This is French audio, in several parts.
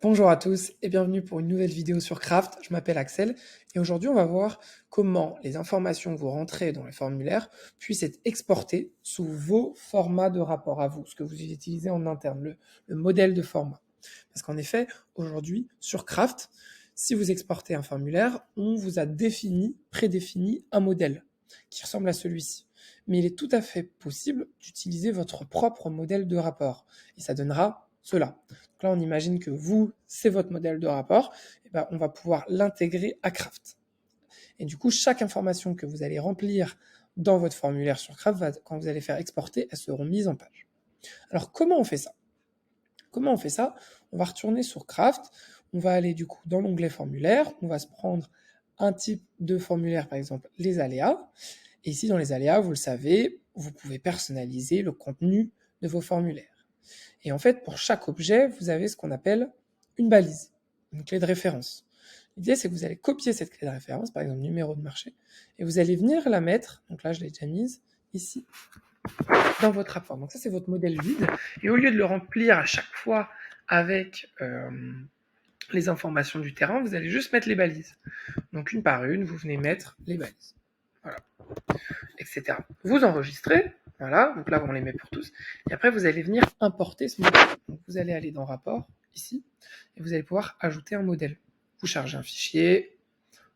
Bonjour à tous et bienvenue pour une nouvelle vidéo sur Craft. Je m'appelle Axel et aujourd'hui on va voir comment les informations que vous rentrez dans les formulaires puissent être exportées sous vos formats de rapport à vous, ce que vous utilisez en interne, le modèle de format. Parce qu'en effet, aujourd'hui sur Craft, si vous exportez un formulaire, on vous a prédéfini un modèle qui ressemble à celui-ci. Mais il est tout à fait possible d'utiliser votre propre modèle de rapport et ça donnera cela. Donc là, on imagine que vous, c'est votre modèle de rapport, et ben, on va pouvoir l'intégrer à Craft. Et du coup, chaque information que vous allez remplir dans votre formulaire sur Craft, quand vous allez faire exporter, elles seront mises en page. Alors, comment on fait ça? On va retourner sur Craft, on va aller du coup dans l'onglet formulaire, on va se prendre un type de formulaire, par exemple les aléas, et ici dans les aléas, vous le savez, vous pouvez personnaliser le contenu de vos formulaires. Et en fait, pour chaque objet, vous avez ce qu'on appelle une balise, une clé de référence. L'idée, c'est que vous allez copier cette clé de référence, par exemple numéro de marché, et vous allez venir la mettre, donc là je l'ai déjà mise, ici, dans votre rapport. Donc ça, c'est votre modèle vide, et au lieu de le remplir à chaque fois avec les informations du terrain, vous allez juste mettre les balises. Donc une par une, vous venez mettre les balises. Voilà. Etc. Vous enregistrez, voilà, donc là on les met pour tous, et après vous allez venir importer ce modèle. Donc vous allez aller dans rapport, ici, et vous allez pouvoir ajouter un modèle. Vous chargez un fichier,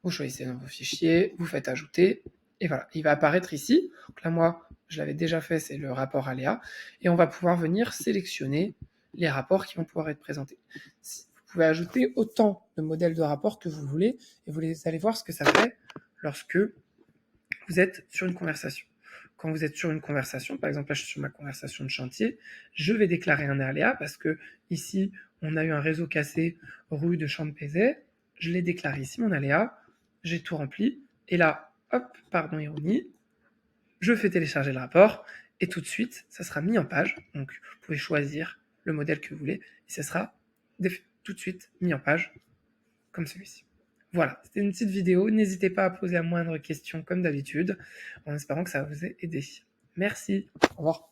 vous choisissez dans vos fichiers, vous faites ajouter, et voilà, il va apparaître ici. Donc là moi, je l'avais déjà fait, c'est le rapport aléa, et on va pouvoir venir sélectionner les rapports qui vont pouvoir être présentés. Vous pouvez ajouter autant de modèles de rapports que vous voulez, et vous allez voir ce que ça fait lorsque vous êtes sur une conversation. Quand vous êtes sur une conversation, par exemple là je suis sur ma conversation de chantier, je vais déclarer un aléa parce que ici on a eu un réseau cassé rue de Champézet, je l'ai déclaré ici mon aléa, j'ai tout rempli, et là, hop, pardon ironie, je fais télécharger le rapport, et tout de suite ça sera mis en page, donc vous pouvez choisir le modèle que vous voulez, et ça sera tout de suite mis en page, comme celui-ci. Voilà, c'était une petite vidéo. N'hésitez pas à poser la moindre question comme d'habitude, en espérant que ça vous ait aidé. Merci. Au revoir.